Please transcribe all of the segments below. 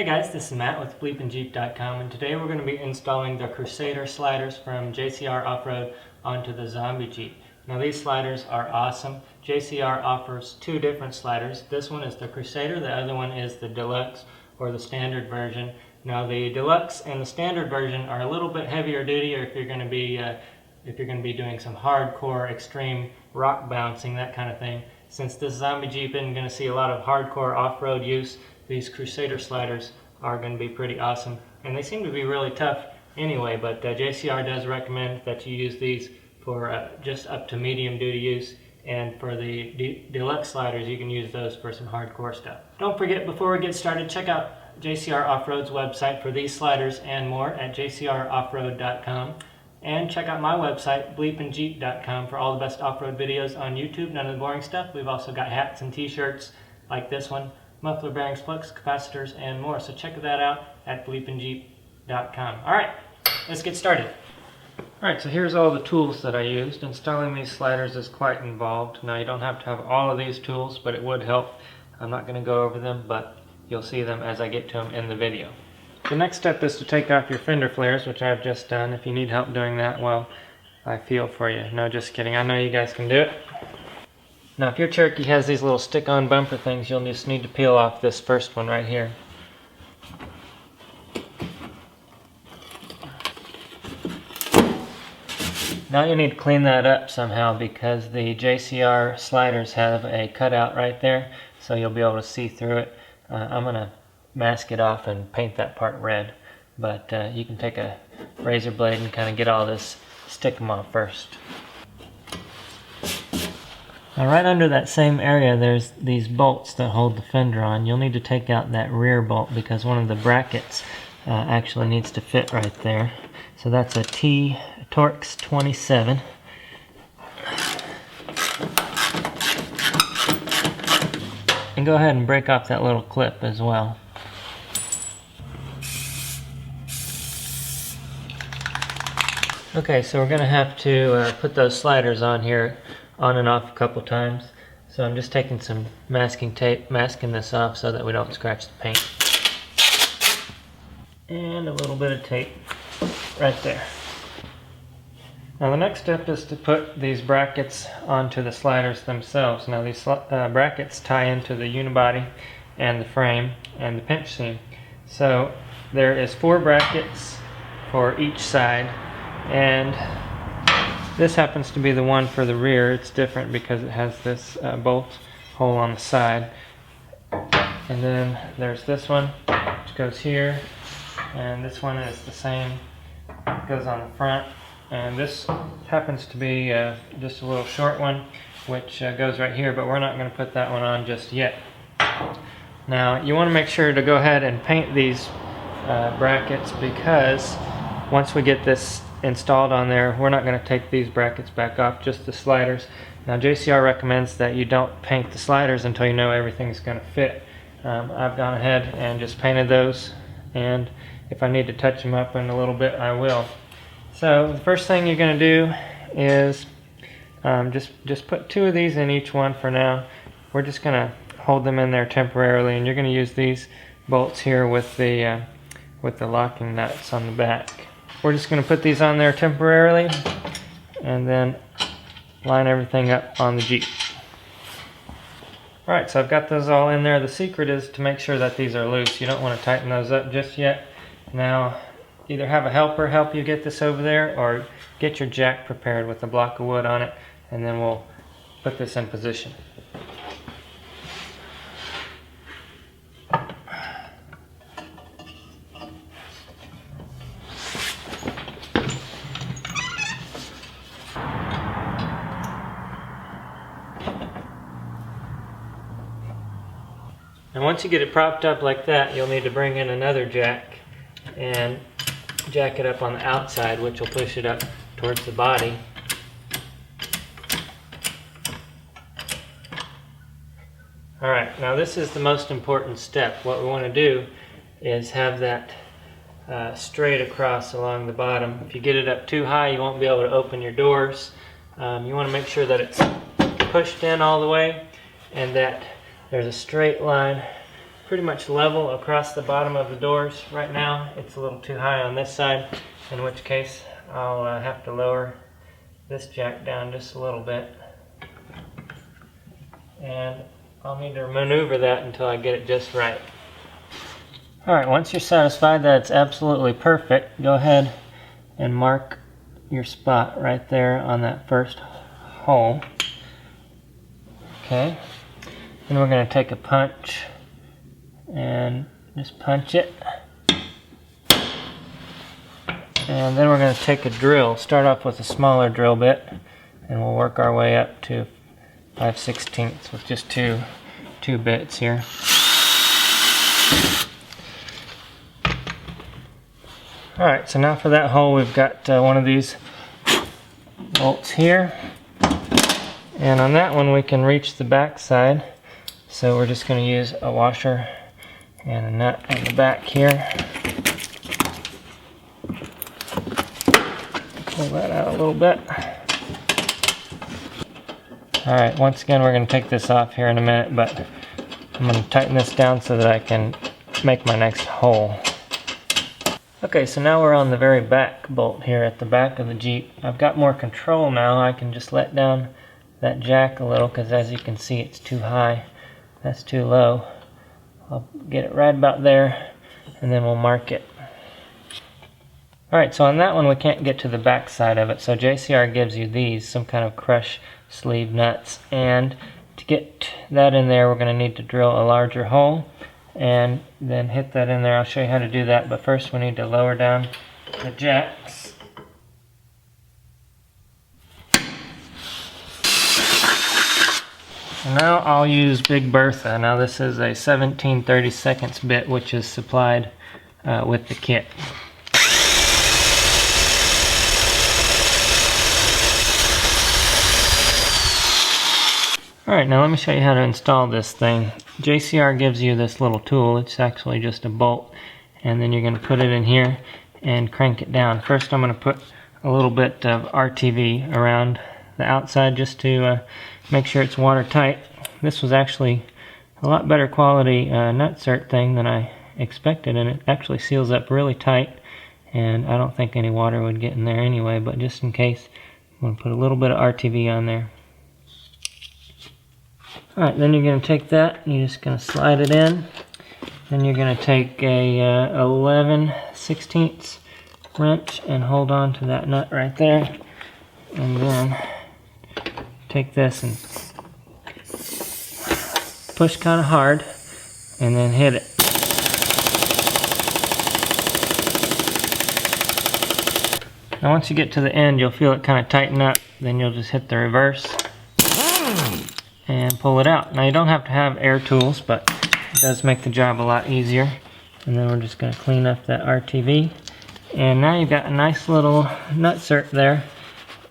Hey guys, this is Matt with BleepinJeep.com, and today we're going to be installing the Crusader sliders from JcrOffroad onto the Zombie Jeep. Now these sliders are awesome. JCR offers two different sliders. This one is the Crusader, the other one is the Deluxe or the standard version. Now the Deluxe and the standard version are a little bit heavier duty, or if you're going to be doing some hardcore extreme rock bouncing, that kind of thing. Since this Zombie Jeep isn't going to see a lot of hardcore off-road use, these Crusader sliders are going to be pretty awesome. And they seem to be really tough anyway, but JCR does recommend that you use these for just up to medium duty use. And for the Deluxe sliders, you can use those for some hardcore stuff. Don't forget, before we get started, check out JCR Offroad's website for these sliders and more at JcrOffroad.com. And check out my website, BleepinJeep.com, for all the best off-road videos on YouTube, none of the boring stuff. We've also got hats and t-shirts like this one, muffler bearings, plugs, capacitors, and more. So check that out at BleepinJeep.com. Alright, let's get started. Alright, so here's all the tools that I used. Installing these sliders is quite involved. Now you don't have to have all of these tools, but it would help. I'm not going to go over them, but you'll see them as I get to them in the video. The next step is to take off your fender flares, which I've just done. If you need help doing that, well, I feel for you. No, just kidding. I know you guys can do it. Now, if your Cherokee has these little stick-on bumper things, you'll just need to peel off this first one right here. Now you need to clean that up somehow because the JCR sliders have a cutout right there, so you'll be able to see through it. I'm going to mask it off and paint that part red, but you can take a razor blade and kind of get all this, stick them off first. Now right under that same area there's these bolts that hold the fender on. You'll need to take out that rear bolt because one of the brackets actually needs to fit right there. So that's a Torx 27. And go ahead and break off that little clip as well. Okay, so we're going to have to put those sliders on here on and off a couple times. So I'm just taking some masking tape, masking this off so that we don't scratch the paint. And a little bit of tape right there. Now the next step is to put these brackets onto the sliders themselves. Now these brackets tie into the unibody and the frame and the pinch seam. So there is 4 brackets for each side, and this happens to be the one for the rear. It's different because it has this bolt hole on the side. And then there's this one which goes here, and this one is the same, it goes on the front. And this happens to be just a little short one which goes right here, but we're not going to put that one on just yet. Now you want to make sure to go ahead and paint these brackets, because once we get this installed on there, we're not going to take these brackets back off, just the sliders. Now JCR recommends that you don't paint the sliders until you know everything's going to fit. I've gone ahead and just painted those, and if I need to touch them up in a little bit, I will. So the first thing you're going to do is just put 2 of these in each one for now. We're just going to hold them in there temporarily, and you're going to use these bolts here with the locking nuts on the back. We're just going to put these on there temporarily and then line everything up on the Jeep. Alright, so I've got those all in there. The secret is to make sure that these are loose. You don't want to tighten those up just yet. Now, either have a helper help you get this over there, or get your jack prepared with a block of wood on it, and then we'll put this in position. And once you get it propped up like that, you'll need to bring in another jack and jack it up on the outside, which will push it up towards the body. Alright, now this is the most important step. What we want to do is have that straight across along the bottom. If you get it up too high, you won't be able to open your doors. You want to make sure that it's pushed in all the way and that there's a straight line pretty much level across the bottom of the doors. Right now it's a little too high on this side, in which case I'll have to lower this jack down just a little bit. And I'll need to maneuver that until I get it just right. Alright, once you're satisfied that it's absolutely perfect, go ahead and mark your spot right there on that first hole. Okay, then we're going to take a punch and just punch it. And then we're going to take a drill, start off with a smaller drill bit, and we'll work our way up to 5/16 with just two bits here. Alright, so now for that hole we've got one of these bolts here, and on that one we can reach the back side, so we're just going to use a washer and a nut on the back here. Pull that out a little bit. Alright, once again we're going to take this off here in a minute, but I'm going to tighten this down so that I can make my next hole. Okay, so now we're on the very back bolt here at the back of the Jeep. I've got more control now. I can just let down that jack a little, because as you can see it's too high. That's too low. I'll get it right about there, and then we'll mark it. Alright, so on that one we can't get to the back side of it, so JCR gives you these, some kind of crush sleeve nuts, and to get that in there we're going to need to drill a larger hole and then hit that in there. I'll show you how to do that, but first we need to lower down the jacks. And now I'll use Big Bertha. Now this is a 17/32 bit, which is supplied with the kit. Alright, now let me show you how to install this thing. JCR gives you this little tool. It's actually just a bolt, and then you're going to put it in here and crank it down. First I'm going to put a little bit of RTV around the outside just to make sure it's watertight. This was actually a lot better quality nutsert thing than I expected, and it actually seals up really tight, and I don't think any water would get in there anyway, but just in case I'm going to put a little bit of RTV on there. Alright, then you're going to take that and you're just going to slide it in. Then you're going to take a 11/16 wrench and hold on to that nut right there. And then take this and push kind of hard and then hit it. Now once you get to the end you'll feel it kind of tighten up. Then you'll just hit the reverse and pull it out. Now you don't have to have air tools, but it does make the job a lot easier. And then we're just going to clean up that RTV. And now you've got a nice little nutsert there,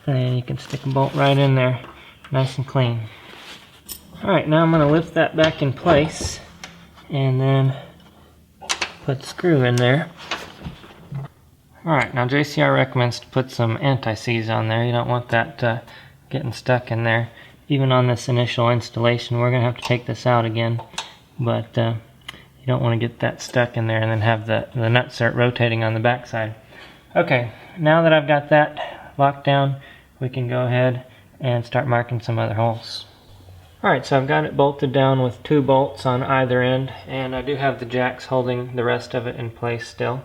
and you can stick a bolt right in there, nice and clean. Alright, now I'm going to lift that back in place and then put the screw in there. Alright, now JCR recommends to put some anti-seize on there. You don't want that getting stuck in there. Even on this initial installation, we're going to have to take this out again, but you don't want to get that stuck in there and then have the nutsert rotating on the back side. Okay, now that I've got that locked down, we can go ahead and start marking some other holes. Alright, so I've got it bolted down with 2 bolts on either end, and I do have the jacks holding the rest of it in place still.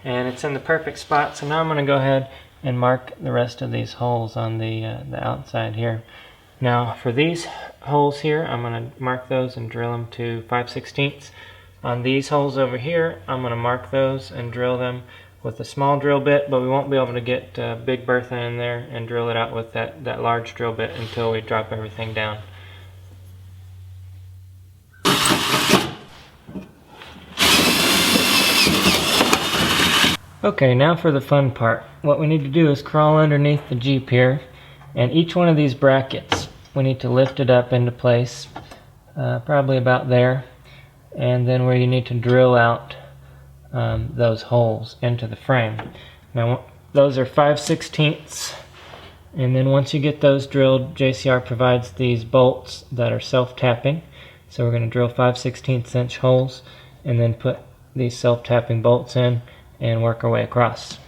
And it's in the perfect spot, so now I'm going to go ahead and mark the rest of these holes on the outside here. Now for these holes here, I'm going to mark those and drill them to 5/16. On these holes over here, I'm going to mark those and drill them with a small drill bit, but we won't be able to get Big Bertha in there and drill it out with that large drill bit until we drop everything down. Okay, now for the fun part. What we need to do is crawl underneath the Jeep here, and each one of these brackets, we need to lift it up into place, probably about there, and then where you need to drill out those holes into the frame. Now those are 5/16, and then once you get those drilled, JCR provides these bolts that are self-tapping. So we're going to drill 5/16 inch holes and then put these self-tapping bolts in and work our way across.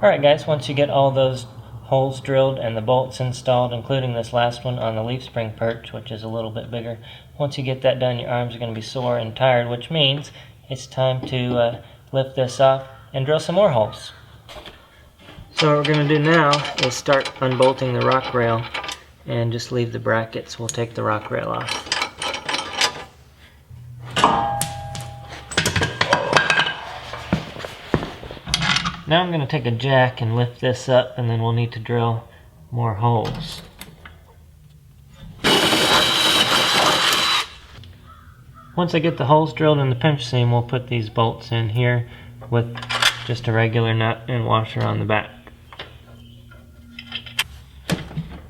Alright guys, once you get all those holes drilled and the bolts installed, including this last one on the leaf spring perch, which is a little bit bigger, once you get that done, your arms are going to be sore and tired, which means it's time to lift this off and drill some more holes. So what we're going to do now is start unbolting the rock rail and just leave the brackets. We'll take the rock rail off. Now I'm going to take a jack and lift this up, and then we'll need to drill more holes. Once I get the holes drilled in the pinch seam, we'll put these bolts in here with just a regular nut and washer on the back.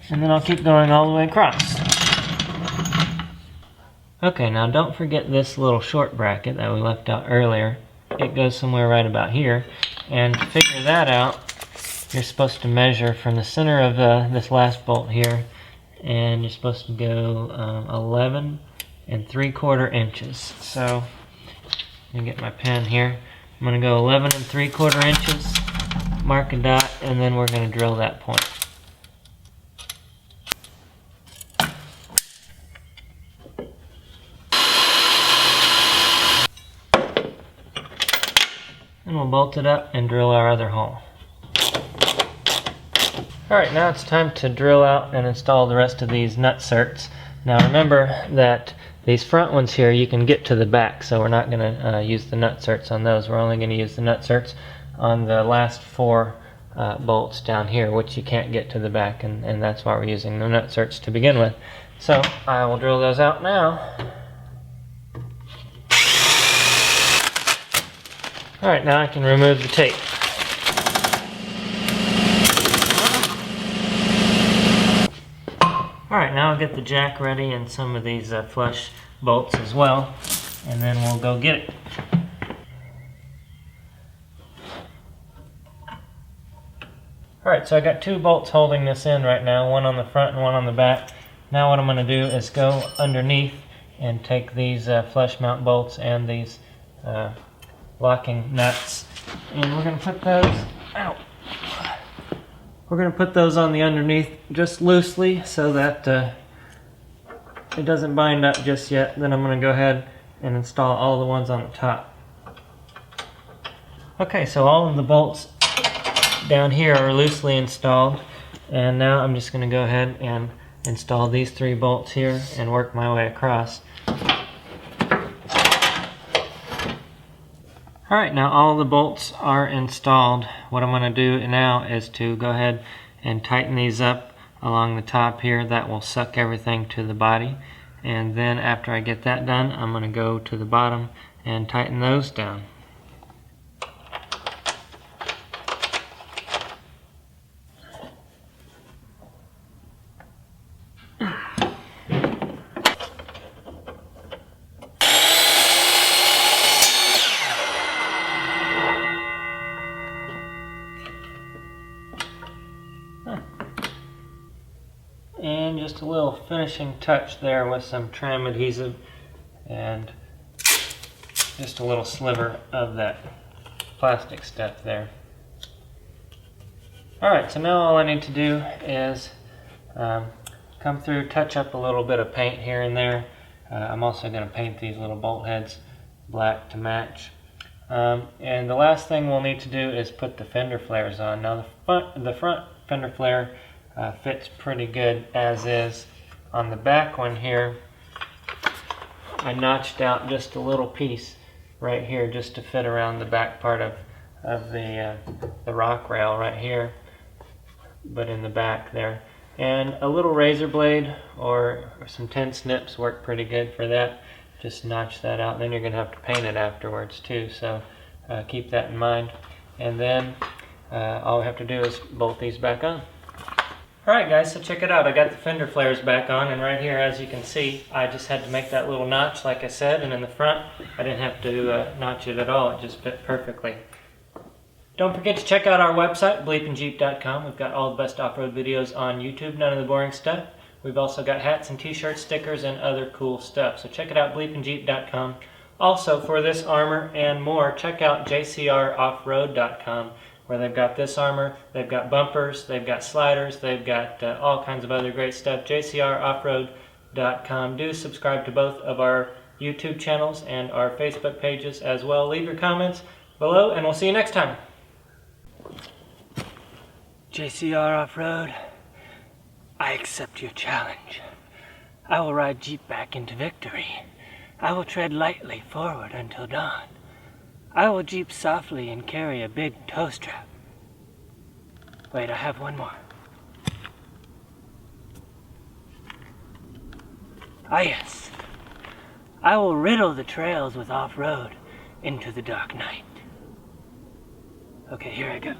And then I'll keep going all the way across. Okay, now don't forget this little short bracket that we left out earlier. It goes somewhere right about here. And to figure that out, you're supposed to measure from the center of this last bolt here, and you're supposed to go 11 3/4 inches. So I'm going to get my pen here. I'm going to go 11 3/4 inches, mark a dot, and then we're going to drill that point. And we'll bolt it up and drill our other hole. Alright, now it's time to drill out and install the rest of these nutserts. Now remember that these front ones here, you can get to the back, so we're not going to use the nutserts on those. We're only going to use the nutserts on the last 4 bolts down here, which you can't get to the back, and that's why we're using the nutserts to begin with. So I will drill those out now. Alright, now I can remove the tape. Alright, now I'll get the jack ready and some of these flush bolts as well, and then we'll go get it. Alright, so I got 2 bolts holding this in right now, one on the front and one on the back. Now what I'm going to do is go underneath and take these flush mount bolts and these locking nuts, and we're going to put those We're going to put those on the underneath just loosely so that it doesn't bind up just yet. Then I'm going to go ahead and install all the ones on the top. Okay, so all of the bolts down here are loosely installed, and now I'm just going to go ahead and install these 3 bolts here and work my way across. Alright, now all the bolts are installed. What I'm going to do now is to go ahead and tighten these up along the top here. That will suck everything to the body. And then after I get that done, I'm going to go to the bottom and tighten those down. And just a little finishing touch there with some trim adhesive and just a little sliver of that plastic stuff there. Alright, so now all I need to do is come through, touch up a little bit of paint here and there. I'm also going to paint these little bolt heads black to match. And the last thing we'll need to do is put the fender flares on. Now the front fender flare fits pretty good as is. On the back one here, I notched out just a little piece right here just to fit around the back part of the rock rail right here, but in the back there. And a little razor blade or some tin snips work pretty good for that. Just notch that out, then you're going to have to paint it afterwards too, so keep that in mind. And then all we have to do is bolt these back on. Alright guys, so check it out. I got the fender flares back on, and right here, as you can see, I just had to make that little notch like I said, and in the front I didn't have to notch it at all. It just fit perfectly. Don't forget to check out our website, BleepinJeep.com. We've got all the best off-road videos on YouTube, none of the boring stuff. We've also got hats and t-shirts, stickers, and other cool stuff. So check it out, BleepinJeep.com. Also, for this armor and more, check out JcrOffroad.com, where they've got this armor, they've got bumpers, they've got sliders, they've got all kinds of other great stuff. JcrOffroad.com. Do subscribe to both of our YouTube channels and our Facebook pages as well. Leave your comments below, and we'll see you next time. JCR Off-Road, I accept your challenge. I will ride Jeep back into victory. I will tread lightly forward until dawn. I will Jeep softly and carry a big toe strap. Wait, I have one more. Ah yes, I will riddle the trails with off-road into the dark night. Okay, here I go.